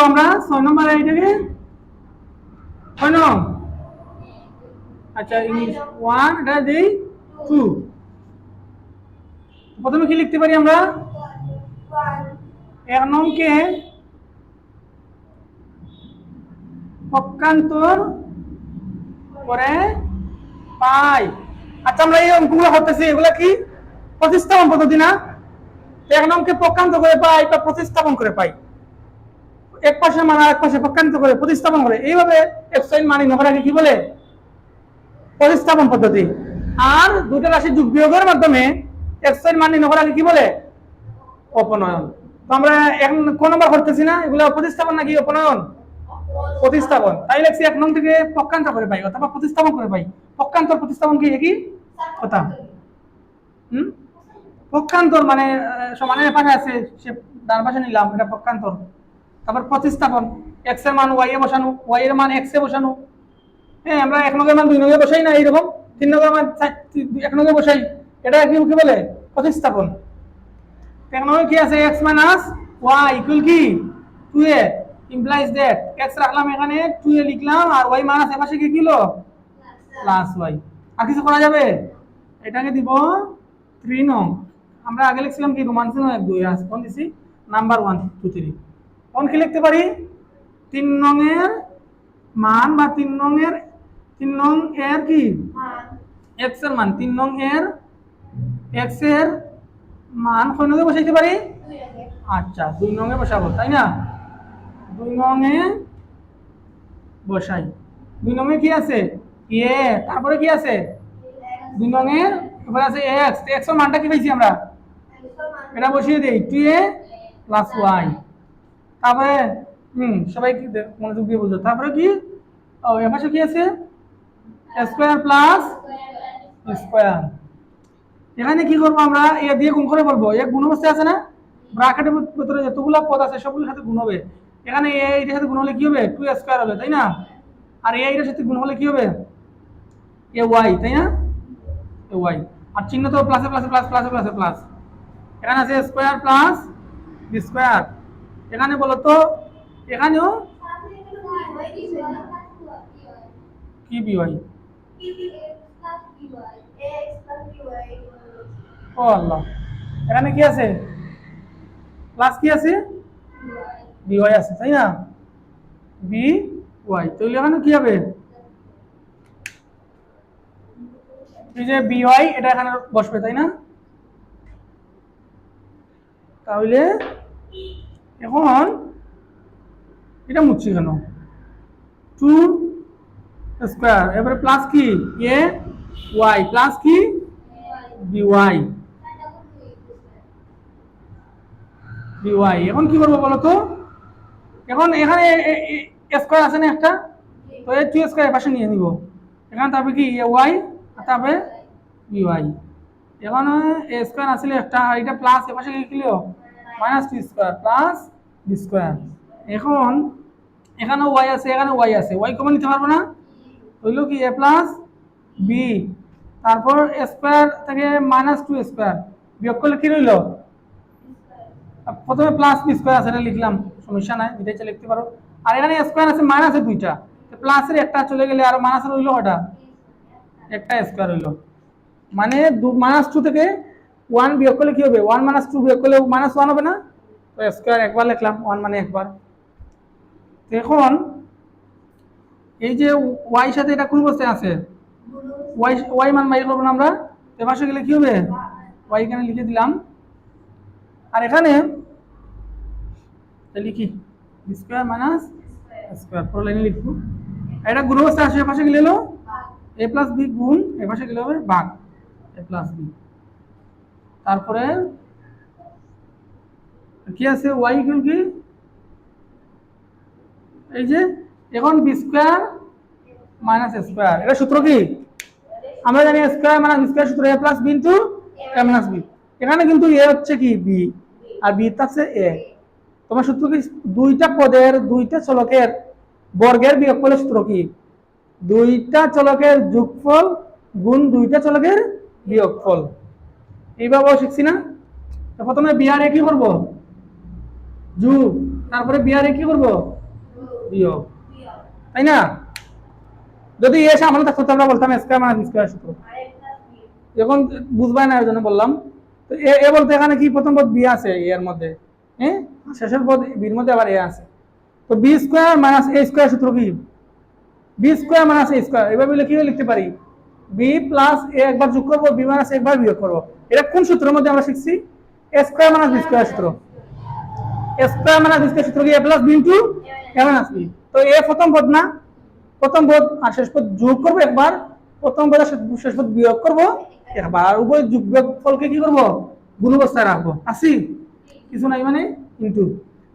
আমরা 6 নম্বর এইটাকে 6 নং। আচ্ছা ইংলিশ 1 এটা দেই 2। প্রথমে কি লিখতে পারি আমরা? 1 নংকে পক্ষান্তর করে পাই। আচ্ছা আমরা এই অঙ্কগুলো করতেছি, এগুলা কি প্রতিস্থাপন পদ্ধতি না? 1 নংকে পক্ষান্তর করে পাই বা প্রতিস্থাপন করে পাই। এক পাশে মান আরেক পাশে পক্ষান্তর করে প্রতিস্থাপন করে, এইভাবে এক্সাইন মান নির্ণয় করাকে কি বলে? প্রতিস্থাপন পদ্ধতি। আর দুটো রাশি যোগ বিয়োগের মাধ্যমে এক্সাইন মান নির্ণয় করাকে কি বলে? অপনয়ন। তো আমরা এখন কোন নাম্বার করতেছি না, এগুলো প্রতিস্থাপন নাকি অপনয়ন? প্রতিস্থাপন। তাই লিখছি 1 নং থেকে পক্ষান্তর করে পাই অথবা প্রতিস্থাপন করে পাই। পক্ষান্তর প্রতিস্থাপন কি একই কথা? পক্ষান্তর মানে সমানের পাশে আছে, সে ডান পাশে নিলাম, এটা পক্ষান্তর। তারপর প্রতিস্থাপন, x এর মান y এ বসানো, y এর মান x এ বসানো। হ্যাঁ, আমরা 1 নংয়ের মান 2 নংয়ে বসাই না, এইরকম 3 নংয়ের মান 1 নংয়ে বসাই, এটা কি বলে? প্রতিস্থাপন। 1 নংয়ে কি আছে? x y ইকুয়াল কি 2a, implies that x রাখলাম এখানে, 2a লিখলাম, আর y মাইনাস এর পাশে কি কিলো প্লাস y। আর কিছু করা যাবে? এটাকে দিব 3 নং। আমরা আগে লিখছিলাম কি রোমান চিহ্ন 1 2, আজ কোন দিছি নাম্বার 1 2 3। কোন কি লিখতে পারি? 3 নং এর মান বা 3 নং এর কি x এর মান, 3 নং এর x এর মান কোন নংয়ে বসাইতে পারি? আচ্ছা 2 নং এ বসাবো, তাই না? 2 নং এ বসাই। 2 নং এ কি আছে? a, তারপরে কি আছে? 2 নং এর উপরে আছে x, x এর মানটা কি পাইছি আমরা? এটা বসিয়ে দেই 2a প্লাস y। তারপরে সবাই কি মনোযোগ দিয়ে বুঝো, তারপরে কি এর পাশে কি আছে? Square plus square. এখানে কি করব আমরা? এ দিয়ে গুণ করে বলবো, এক গুণ অবস্থায় আছে না, ব্র্যাকেটের ভিতরে যতগুলো পদ আছে সবগুলোর সাথে গুণ হবে। এখানে এ এর সাথে গুণ হলে কি হবে? 2 স্কয়ার হবে, তাই না? আর এ এর সাথে গুণ হলে কি হবে? এ ওয়াই, তাই না? A Y. আর চিহ্ন তো প্লাসে প্লাসে প্লাস প্লাসে প্লাসে প্লাস। এখানে আছে স্কয়ার প্লাস বি স্কয়ার। এখানে বলো তো, এখানেও কি বি ওয়াই? ও আল্লাহ, এখানে কি আছে? প্লাস কি আছে? বি ওয়াই আছে, তাই না? B y. তাহলে এখানে কি হবে? এই যে বি ওয়াই, এটা এখানে বসবে, তাই না? তাহলে এখন এটা মুছছি কেন? 2 স্কয়ার, এবারে প্লাস কি এ ওয়াই, প্লাস কি বি ওয়াই, বি ওয়াই। এখন কি করবো বলো তো? এখন এখানে স্কয়ার আছে না একটা, তো এই 2 স্কয়ার পাশে নিয়ে নিব। এখানে তারপরে কি এ ওয়াই, আর তারপরে বি ওয়াই। এখন এ স্কয়ার আসলে একটা, আর এটা প্লাস এর পাশে কি লিখলো minus 2 square plus B square. এখন এখানে ওয়াই আছে, এখানে ওয়াই আছে, ওয়াই কমন নিতে পারবো না, হইলো কি এ প্লাস বি, তারপর স্কয়ার থেকে মাইনাস 2 স্কয়ার বিয়োগ করলে কি রইল? প্রথমে প্লাস বি স্কয়ার আছে, এটা লিখলাম, সমস্যা নাই, এটাই লিখতে পারো। আর এখানে স্কয়ার আছে মাইনাসে দুইটা, প্লাসের একটা চলে গেলে আর মাইনাসের রইলো কয়টা? একটা স্কয়ার হইলো। মানে -2 থেকে 1 বিয়োগ করলে কি হবে? 1 - 2 বিয়োগ করলে -1 হবে না? তো স্কয়ার একবার লিখলাম, 1 মানে একবার। এখন এই যে y সাথে এটা কোন অবস্থায় আছে? y মান বাইর করব না আমরা, এর পাশে গেলে কি হবে? y এখানে লিখে দিলাম। আর এখানে লিখি স্কয়ার মাইনাস স্কয়ার, পুরো লাইনে লিখবো। এটা গুণ অবস্থায় আসে, এর পাশে গেলে হলো a প্লাস b গুণ, এর পাশে গেলে হবে ভাগ a প্লাস b। তারপরে কি আছে? y ইকুয়াল কি এই যে এখন বি স্কয়ার মাইনাস স্কয়ার, এটা সূত্র কি আমরা জানি? স্কয়ার মাইনাস স্কয়ার সূত্র a plus b into a minus b। এখানে কিন্তু a হচ্ছে কি b, আর b হচ্ছে a। তোমার সূত্র কি? দুইটা পদের দুইটা চলকের বর্গের বিয়োগফলের সূত্র কি? দুইটা চলকের যোগফল গুণ দুইটা চলকের বিয়োগফল। এইভাবে শিখছি না? তো প্রথমে বি আর এ কি করব? যোগ, তারপরে বি আর এ কি করবো বিয়োগ, তাই না? যদি এ সামনে থাকতো তো আমরা বলতাম স্কয়ার মাইনাস বি স্কয়ার সূত্র। এখন বুঝবাই না এর জন্য বললাম। তো এ এ বলতে এখানে কি প্রথম পদ বি আছে এর মধ্যে, হ্যাঁ, শেষের পদ বির মধ্যে আবার এ আছে। তো বি স্কয়ার মাইনাস এ স্কয়ার সূত্র কি? বি স্কয়ার মাইনাস এ স্কয়ার, এভাবে লিখতে পারি বি প্লাস এ একবার যোগ করবো, বি মাইনাস একবার বিয়োগ করবো। এটা কোন সূত্রের মধ্যে আমরা শিখছি? এ স্কয়ার মাইনাস বি স্কয়ার সূত্র। এ স্কয়ার মাইনাস বি স্কয়ার সূত্র কি? এ plus B into a minus B. তো এ প্রথম পদ না, প্রথম পদ আর শেষ পদ যোগ করবো একবার, প্রথম পদ আর শেষ পদ বিয়োগ করবো একবার, আর উভয় যোগ বিয়োগ ফলকে কি করবো? গুণ অবস্থায় রাখবো। আসি কিছু নাই মানে ইনটু,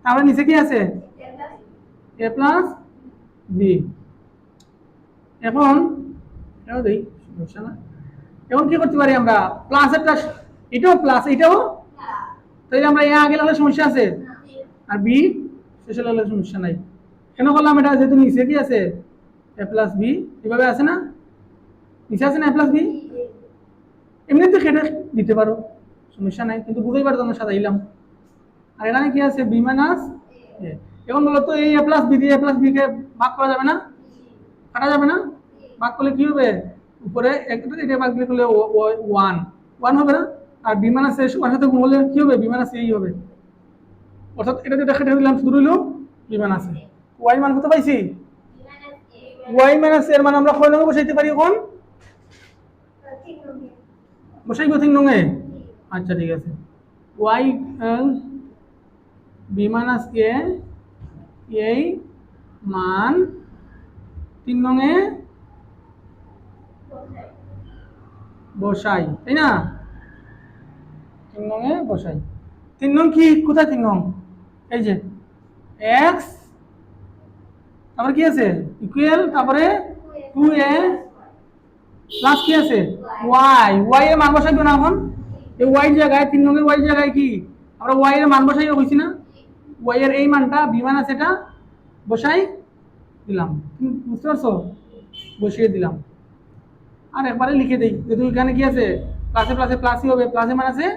তাহলে নিচে কি আছে? এ প্লাস বি। এখন এটাও দেই, সমস্যা না। এখন কি করতে পারি আমরা? প্লাস একটা, এটাও প্লাস এটাও, তাইলে আমরা এ আগে লাগলে সমস্যা আছে, আর বি শেষে লাগলে সমস্যা নাই। কেন করলাম এটা? যেহেতু নিচে কি আছে এ প্লাস বি, এভাবে আছে না, নিচে আছে না এ প্লাস বি, এমনিতে কেটে দিতে পারো, সমস্যা নাই, কিন্তু বুঝতেই পারতো না সাজাইলাম। আর এখানে কি আছে? বি মাইনাস এ। এখন বলো তো এই এ প্লাস বি দিয়ে এ প্লাস বি কে ভাগ করা যাবে না? কাটা যাবে না? ভাগ করলে কি হবে? উপরে একটা এটা ভাগ করলে ওয়ান ওয়ান হবে না? আর বি মাইনাস এর সাথে গুণ হলে কি হবে? বি মাইনাস এই হবে। অর্থাৎ এটা যেটা কেটে দিলাম শুধু রইল বি মাইনাস এ। ওয়াই মান কত পাইছি? ওয়াই মাইনাস এর মান আমরা কয় নঙ্গে বসাইতে পারি এখন? বসাইব 3 নঙ্গে। আচ্ছা ঠিক আছে, ওয়াই বি মাইনাস এ, এই মান 3 নঙ্গে বসাই, তাই না? 3 নঙ্গে বসাই। 3 নং কি? কোথায় 3 নং? এই যে এক্স, তারপরে কি আছে? ইকুয়াল, তারপরে 2a প্লাস কি আছে? ওয়াই। ওয়াই এর মান বসাই না এখন? এই ওয়াই জায়গায় 3 নং এর ওয়াই জায়গায় কি আমরা ওয়াই এর মান বসাই হইছি না? ওয়াই এর এই মানটা বি মাইনাস এটা বসাই দিলাম, তুমি বুঝতে পারছো? বসিয়ে দিলাম। আর একবারে লিখে দেই, যেহেতু এখানে কি আছে? প্লাসে প্লাসে প্লাসই হবে, প্লাসে মাইনাসে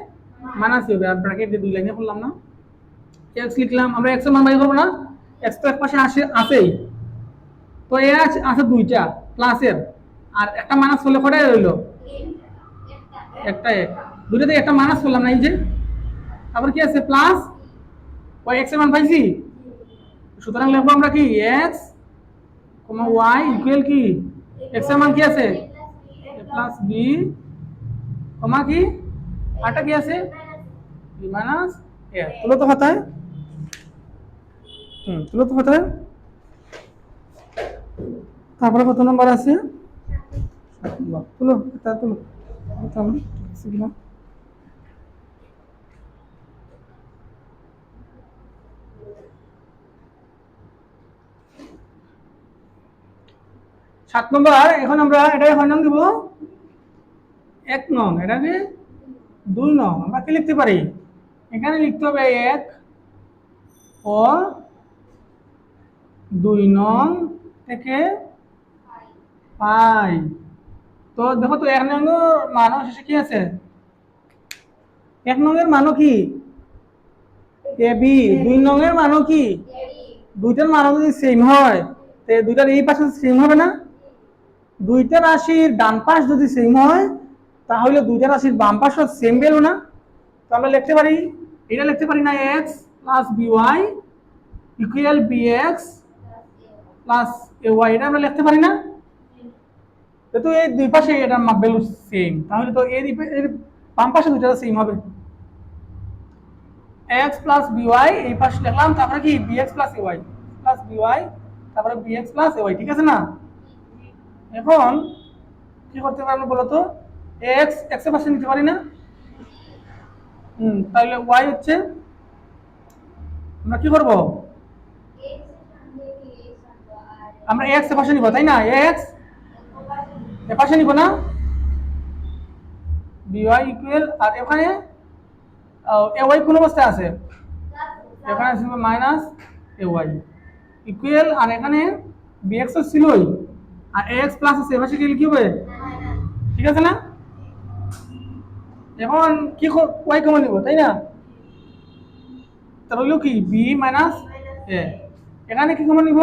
মাইনাসই হবে, আর ব্র্যাকেট দিয়ে 2 লাইনে করলাম না। এক্স লিখলাম, আমরা এক্স এর মান বাই করব না? এক্স তো এক পাশে আছেই, তো এ আছে দুইটা প্লাসের, আর একটা মাইনাস করলে কটাই রইল? একটা এক, দুইটা থেকে একটা মাইনাস করলাম না, এই যে। তারপর কি আছে? প্লাস ওয়াই এক্স এর মান পাইছি, সুতরাং লিখবো আমরা কি? এক্স কমা ওয়াই ইকুয়াল কি? এক্স এর মান কি আছে? এ প্লাস বি কমা কি, আরটা কি আছে? বি মাইনাস এ। তুলো তো খাতায়, তুলো তো খাতায়। তারপরে কত নম্বর আছে? তুলো এটা তুলো, কিনা 7 নম্বর। এখন আমরা এটাকে কয় নং দিব? 1 নং। এটাকে 2 নং। আমরা কি লিখতে পারি? এখানে লিখতে হবে 1 ও 2 নং থেকে পাই। তো দেখো তো 1 নং মানও শেষে কি আছে? 1 নং এর মানও কি? A B. 2 নং এর মানও কি? দুইটার মানও যদি সেম হয়, তো দুইটার এই পাশে সেম হবে না? দুইটা রাশির ডান পাশ যদি সেম হয়, তাহলে দুইটা রাশির বাম পাশও সেম ভ্যালু না? তো আমরা লিখতে পারি, এটা লিখতে পারি না, x plus b y equal b x plus a y, এটা আমরা লিখতে পারি না? তো এই দুই পাশে এটার ভ্যালু সেম, তাহলে তো এর বাম পাশে দুইটা সেম হবে। এক্স প্লাস বিওয়াই এই পাশে লিখলাম, তারপরে কি? B x plus a y plus b y, তারপরে বিএক্স প্লাস এ ওয়াই, ঠিক আছে না? এখন কি করতে পারবো বলো তো? এক্স এক্স এর পাশে নিতে পারি না? তাহলে ওয়াই হচ্ছে, আমরা কি করব? আমরা এক্স এর পাশে নিব, তাই না? এক্স এর পাশে নিব না? বিওয়াই ইকুয়াল, আর এখানে এ ওয়াই কোন অবস্থায় আছে? এখানে আছে মাইনাস এ ওয়াই ইকুয়াল, আর এখানে বিএক্স ছিলই, আর এক্স প্লাস আছে, এবার সেটা কি হবে? ঠিক আছে না? এখন কি ওয়াই কমন নিব, তাই না? তাহলে কি? বি মাইনাস এ এখানে কি কমন নিব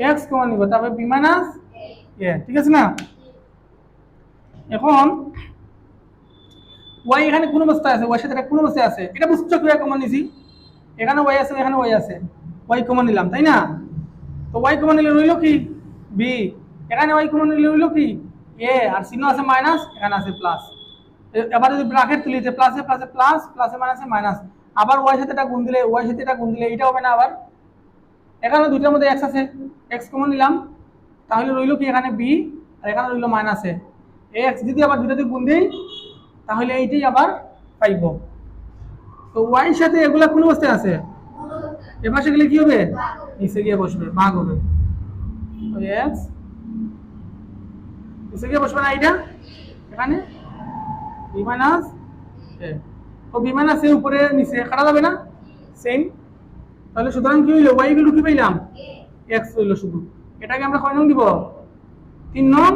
এক্স কমন নিব তারপরে বি মাইনাস এ ঠিক আছে না এখন ওয়াই এখানে কোন অবস্থায় আছে ওয়াই সাথে এটা কোন অবস্থায় আছে এটা বুঝছো কি কমন নিছি এখানে ওয়াই আছে এখানে ওয়াই আছে ওয়াই কমন নিলাম তাই না তো ওয়াই কমন নিলে রইল কি বি এখানে ওয়াই কমন নিলে রইল কি এ আর চিহ্ন আছে মাইনাস এখানে আছে প্লাস এবার যদি ব্র্যাকেট তুলি যে প্লাসে প্লাসে প্লাস প্লাসে মাইনাসে মাইনাস আবার ওয়াই সাথে এটা গুণ দিলে ওয়াই সাথে এটা গুণ দিলে এটা হবে না আবার এখানে দুইটার মধ্যে এক্স আছে এক্স কমন নিলাম তাহলে রইল কি এখানে বি আর এখানে রইল মাইনাস এ এক্স যদি আবার দুইটাতে গুণ দিই তাহলে এইটাই আবার পাইব তো ওয়াই এর সাথে এগুলা কোন অবস্থায় আছে এবার সেগুলো কি হবে নিচে গিয়ে বসবে ভাগ হবে তো এক্স নিচে গিয়ে বসবে না এটা এখানে বি মাইনাস এ তো বি মাইনাস এর উপরে নিচে কাটা যাবে না সেম তাহলে সুতরাং কি হইলো ওয়াই ইকুয়াল টু কি পাইলাম এক্স হইলো শুধু এটাকে আমরা কয় নং দিব 3 নং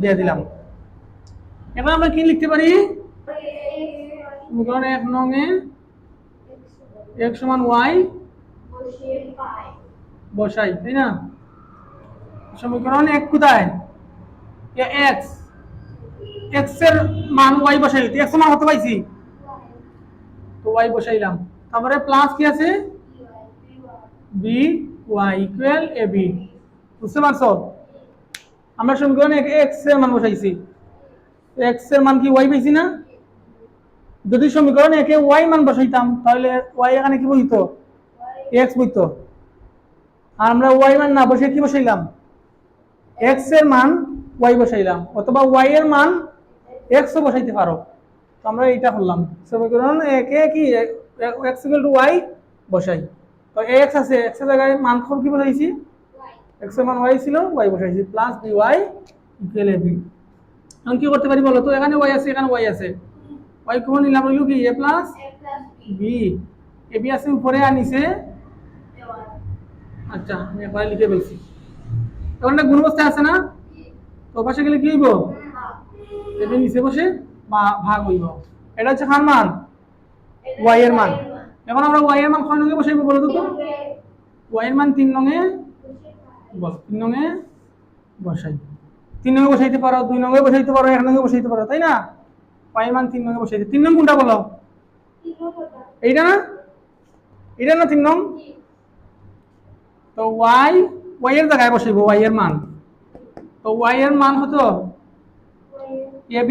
দিয়ে দিলাম এখন আমরা কি লিখতে পারি সমীকরণ 1 নং এ x সমান y বসাই তাই না সমীকরণ 1 কোথায় x x এর মান y বসাই x এর মান কত পাইছি তো y বসাইলাম তারপরে প্লাস কি আছে b y ইকুয়াল ab বুঝতে পারছো আমরা সমীকরণে x এর মান বসাইছি x এর মান কি y পাইছি না যদি সমীকরণে একে y মান বসাইতাম তাহলে y এখানে কি বইতো x বইতো আর আমরা y মান না বসে কি বসাইলাম x এর মান y বসাইলাম অথবা y এর মান x ও বসাইতে পারো তো আমরা এইটা করলাম সমীকরণ একে কি x y বসাই তো x আছে x এর জায়গায় মান কি বসাইছি x এর মান y ছিল y বসাইছি প্লাস by ইকুয়াল ab এখন কি করতে পারি বলো তো এখানে y আছে এখানে y আছে y কমন নিলাম হইল কি a প্লাস b ab আছে উপরে আর নিচে আচ্ছা আমি একবার লিখে ফেলছি এখন এটা গুণ অবস্থায় আছে না তো পাশে গেলে কি হইব এটা নিচে বসে ভাগ হইব এটা হচ্ছে কার মান y এর মান এখন আমরা y এর মান কয় নঙে বসাইব বলো তো y এর মান 3 নঙে বল 3 নঙে বসাই 3 নঙে বসাইতে পারো 2 নঙে বসাইতে পারো 1 নঙে বসাইতে পারো তাই না y মান 3 নঙে বসাইতে 3 নং কোনটা বলো এইটা না এটা না 3 নং তো y এর জায়গায় বসাইব y এর মান তো y এর মান হতো ab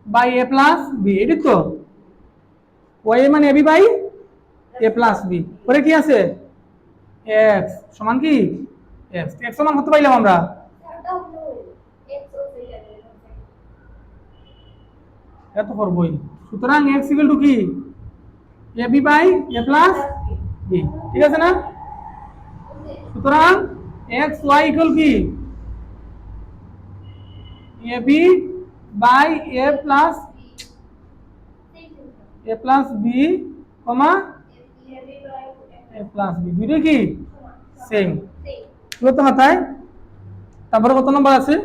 by a plus b এটাই তো y এর মান ab by a plus b পরে কি আছে x সমান কি x x সমান কত পাইলাম আমরা এত করবই সুতরাং x ইকুয়াল টু কি ab by a plus b ঠিক আছে না সুতরাং x y ইকুয়াল কি ab by a plus b comma a plus b দুটো কি সেম কত মাথায় তারপরে কত নাম্বার আছে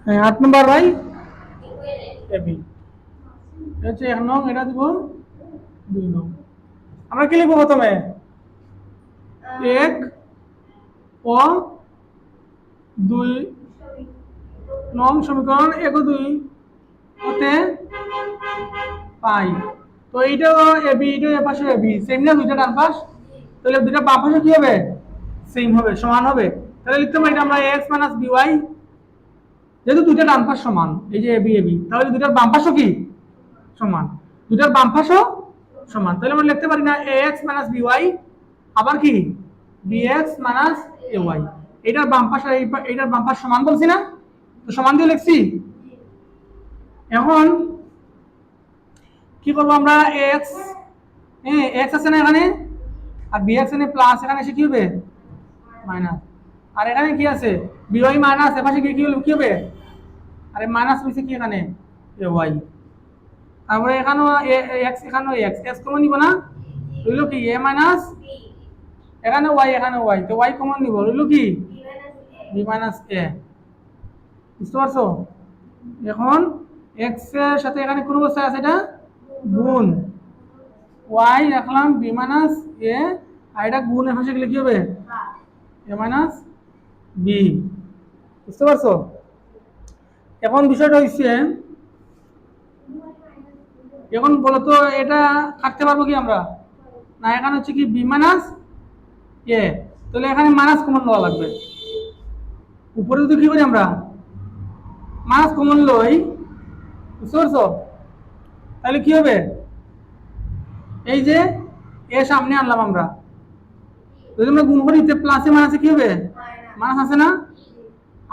হ্যাঁ 8 নাম্বার ভাই ab আচ্ছা 1 নং এটা দিব 2 নং আমরা কি লিখব প্রথমে 1 ও 2 নং সমীকরণ 1 ও 2 হতে পাই তো এইটা ab এটা এর পাশে ab সেম না দুইটা ডান পাশ তাহলে দুইটা বাম পাশে কি হবে সেম হবে সমান হবে তাহলে লিখতে পারি আমরা x by যেহেতু দুইটা ডান পাশ সমান এই যে ab তাহলে দুইটার বাম পাশও কি সমান দুইটার বাম পাশও সমান তাহলে আমরা লিখতে পারি না ax by আবার কি bx ay এটার বাম পাশ আর এইটার বাম পাশ সমান বলছি না তো সমান দিয়ে লিখছি এখন কি করব আমরা x x আছে না এখানে আর bx এখানে প্লাস এখানে এসে কি হবে মাইনাস আর এখানে কি আছে by মাইনাস এর পাশে কি হবে আরে মাইনাস হইছে কি এখানে ay তারপরে এখানেও x এখানেও x x কমন নিব না হইলো কি a মাইনাস এখানে y এখানে y তো y কমন নিব হইলো কি b মাইনাস a বুঝতে পারছো? এখন এক্স এর সাথে এখানে কোন অবস্থায় আছে এটা গুণ, ওয়াই রাখলাম বি মাইনাস এ, আর এটা গুণ এর পাশে গেলে কি হবে এ মাইনাস বি। বুঝতে পারছো? এখন বিষয়টা হচ্ছে, এখন বলো তো এটা কাটতে পারবো কি আমরা? না, এখানে হচ্ছে কি বি মাইনাস এ, তাহলে এখানে মাইনাস কমন লওয়া লাগবে। উপরে যদি কি করি আমরা মাইনাস কমন লই, বুঝতে পারছো? তাহলে কি হবে, এই যে এ সামনে আনলাম আমরা, যদি আমরা গুণ করি প্লাসে মাইনাসে কি হবে মাইনাস আছে না?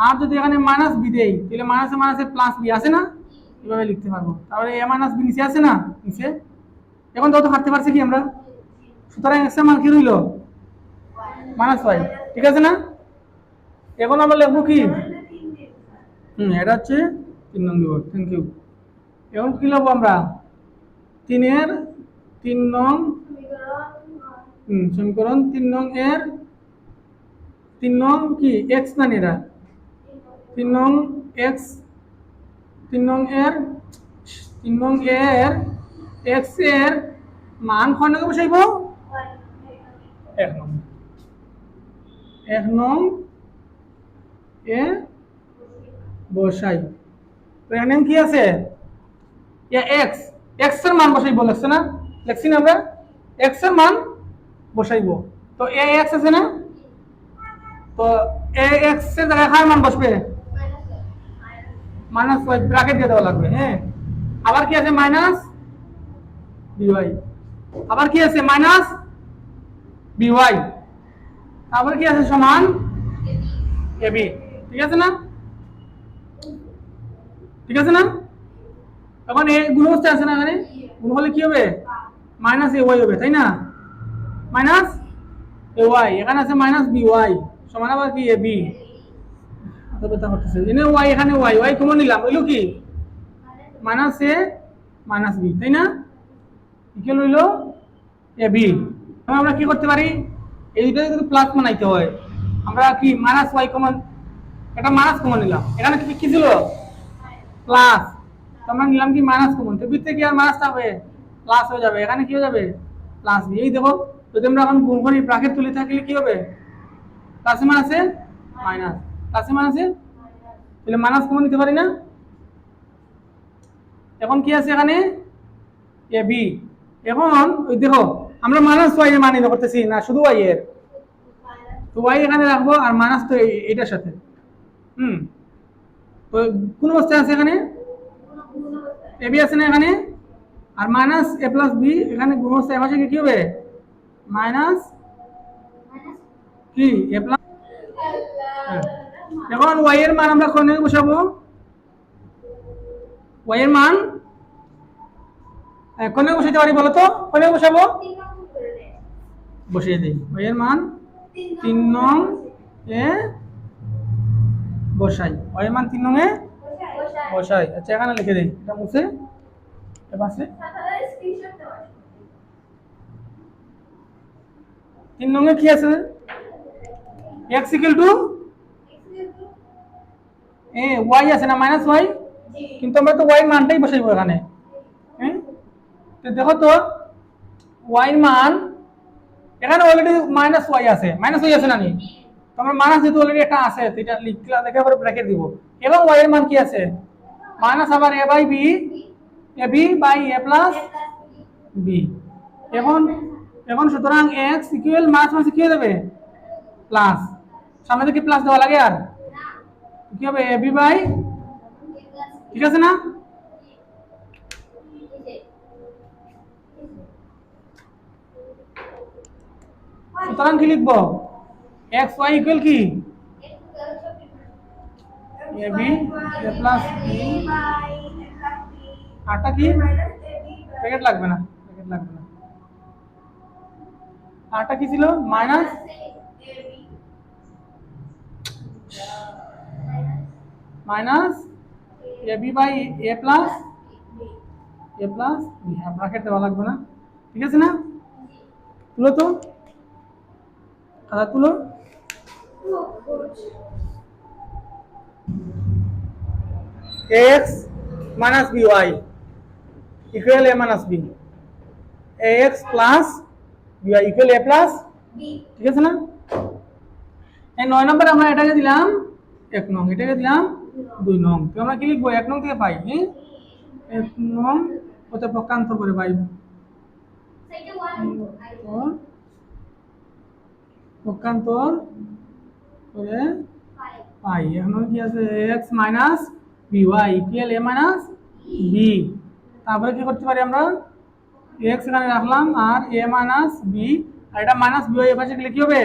আর যদি এখানে মাইনাস বি দেই তাহলে মাইনাসে মাইনাসে প্লাস বি আছে না? এভাবে লিখতে পারবো। তাহলে এ মাইনাস বি নিচে আছে না? নিচে। এখন যত হাঁটতে পারছি কি আমরা, সুতরাং এক্স এর মান কি রইল মাইনাস ওয়াই, ঠিক আছে না? এখন আমরা লিখবো কি, এটা হচ্ছে 3 নং বিভাগ। Thank you. এখন কি লিখবো আমরা, 3 এর 3 নং সমীকরণ, 3 নং এর 3 নং কি এক্স না এটা 3 নং এক্স, 3 নং এর 3 নং এর এক্স এর মান কয় নং বসাইব 1 নং, 1 নং এ বসাই। তো এখানে কি আছে এক্স, এক্স এর মান বসাইব, লাগছে না? লিখছি না আমরা, এক্স এর মান বসাইব। তো এ এক্স আছে না, তো এ এক্স এর জায়গায় কার মান বসবে মাইনাস ওয়াই, ব্র্যাকেট দিয়ে দেওয়া লাগবে। হ্যাঁ, আবার কি আছে মাইনাস বিওয়াই, আবার কি আছে মাইনাস বিওয়াই, আবার কি আছে সমান এবি। ঠিক আছে না? ঠিক আছে না? এখন এই গুণ অবস্থায় আছে না, এখানে গুণ হলে কি হবে মাইনাস এ ওয়াই হবে, তাই না? মাইনাস এ ওয়াই, এখানে আছে মাইনাস বি ওয়াই সমান আবার কি এ বি। ব্যথা করতেছে এনে ওয়াই, এখানে ওয়াই ওয়াই কমন নিলাম, হইলো কি মাইনাস এ মাইনাস বি, তাই না? ইকুয়াল হইলো এ বি। এখন আমরা কি করতে পারি, এই দুটো যদি প্লাস বানাইতে হয় আমরা কি মাইনাস ওয়াই কমন, এটা মাইনাস কমন নিলাম, এখানে কি ছিল প্লাস, আমরা নিলাম কি মাইনাস কমন, তো বিতে কি আর মাইনাস থাকবে প্লাস হয়ে যাবে, এখানে কি হয়ে যাবে প্লাস বি। এই দেখো যদি আমরা এখন গুণ করি ব্র্যাকেট তুলে থাকলে কি হবে প্লাসে মাইনাসে মাইনাস, প্লাসে মাইনাসে, তাহলে মাইনাস কমন নিতে পারি না? এখন কি আছে এখানে এ বি। এখন ওই দেখো আমরা মাইনাস ওয়াই এর মান নিতে করতেছি না, শুধু ওয়াই এর, তো ওয়াই এখানে রাখবো আর মাইনাস তো এইটার সাথে। তো কোন অবস্থায় আছে এখানে এ বি আছে না এখানে, আর মাইনাস এ প্লাস বি এখানে গুণ অবস্থায় এর পাশে কি হবে মাইনাস কি এ প্লাস। এখন ওয়াই এর মান আমরা কোনে বসাবো, ওয়াই এর মান কোনে বসাইতে পারি বলো তো, কোনে বসাবো বসিয়ে দিই, ওয়াই এর মান 3 নং এ বসাই, ওয়াই এর মান 3 নং এ বসাই। আচ্ছা এখানে লিখে দেই, এটা মুছে এপাশে 3 নং এ কি আছে x ইকুয়াল টু ওয়াই আছে না মাইনাস ওয়াই, কিন্তু আমরা তো ওয়াই মানটাই বসাইবো এখানে। তো দেখো তো ওয়াই মান এখানে অলরেডি মাইনাস ওয়াই আছে, মাইনাস ওয়াই আছে না নি, তো আমরা মাইনাস যেহেতু অলরেডি একটা আছে তো এটা লিখলা দেখে পরে ব্র্যাকেট দিব, এবং ওয়াই এর মান কি আছে মাইনাস আবার A by B, A B by A plus B. এখন এখন সুতরাং x ইকুয়াল মাইনাস মাইনাস কি হয়ে যাবে প্লাস, সামনে থেকে প্লাস দেওয়া লাগে আর কি হবে এ বি বাই, ঠিক আছে না? সুতরাং কি লিখবো এক্স ওয়াই ইকুয়াল কি A B A plus B, আরটা কি ব্র্যাকেট লাগবে না, ব্র্যাকেট লাগবে না, আরটা কি ছিল minus minus a B by A plus b, bracket দেওয়া লাগবে না, ঠিক আছে না? তুলো তো খাতা তুলো। X minus b y equal a minus b, x plus b y equal a plus, ঠিক আছে না? এই 9 নম্বরে আমরা এটাকে দিলাম 1 নং, এটাকে দিলাম 2 নং। তো আমরা কি লিখবো? 1 নং থেকে পাই, 1 নং ওতে পক্ষান্তর করে পাই, পক্ষান্তর করে পাই। এখন কি আছে? x minus b y equal a minus b. তারপরে কি করতে পারি আমরা? x এখানে রাখলাম আর a মাইনাস বি, আর এটা মাইনাস বিওয়াই এর পাশে গেলে কি হবে?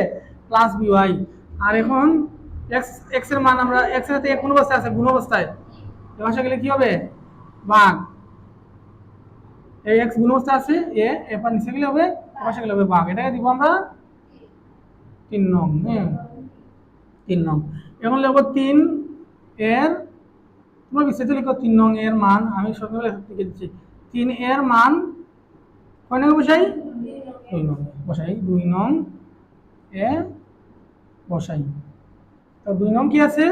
Plus by. আর এখন x এর মান আমরা x এর সাথে কোন অবস্থায় আছে? গুণ অবস্থায়। এর পাশে গেলে কি হবে? ভাগ। এই x গুণ অবস্থায় আছে, এ পার নিচে গেলে হবে, এর পাশে গেলে হবে ভাগ। এটাকে দিব আমরা 3 নং। 3 নং। এখন লিখব 3 এর, তোমরা বিস্তারিত লিখো 3 নং এর মান, আমি সবগুলো লিখে দিচ্ছি। 3 এর মান কয় নং বসাই? 2 নং বসাই, 2 নং এ বসাই। তো 2 নং কি আছে?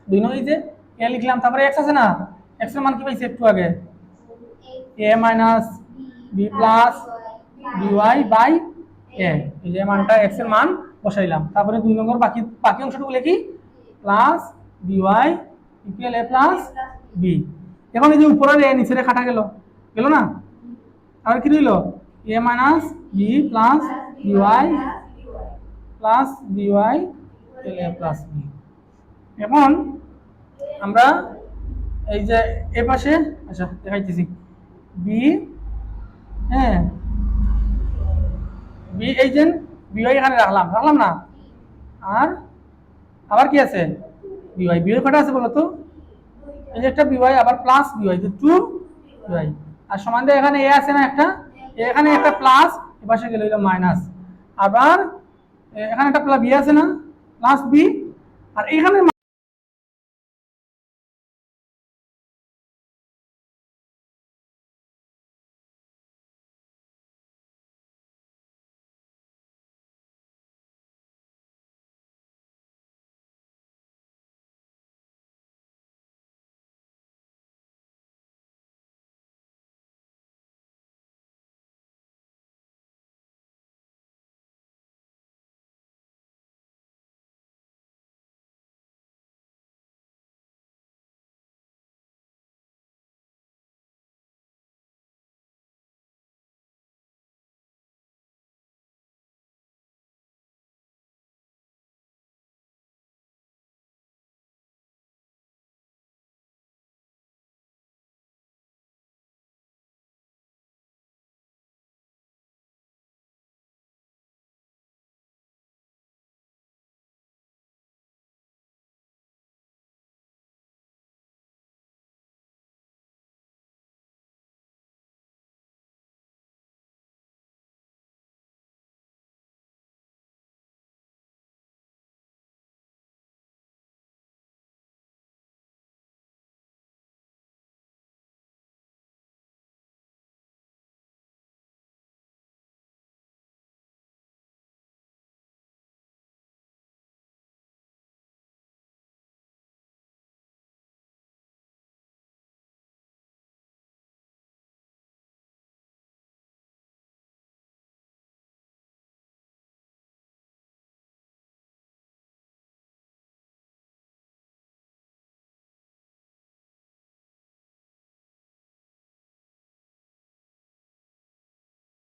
2 নং এই যে এ লিখলাম, তারপরে x আছে না? x এর মান কি পাইছি একটু আগে? a minus b plus by by a, এই যে মানটা x এর মান বসাইলাম। তারপরে 2 নম্বর বাকি অংশটুকু লিখি plus by equal a plus b। এখন এই যে উপরের a নিচে কাটা গেল না? তাহলে কি রইল? a minus b plus by plus by a plus b। এখন আমরা এই যে এ পাশে, আচ্ছা দেখাইতেছি, b, হ্যাঁ b, এই যে by এখানে রাখলাম না? আর আবার কি আছে? by কটা আছে বলো তো? এই যে একটা by আবার প্লাস by, যে 2 by, আর সমান দিয়ে এখানে a আছে না একটা? এখানে একটা প্লাস, এই পাশে গেলে হলো মাইনাস, আবার এখানে একটা প্লাস b আছে না? প্লাস b, আর এখানে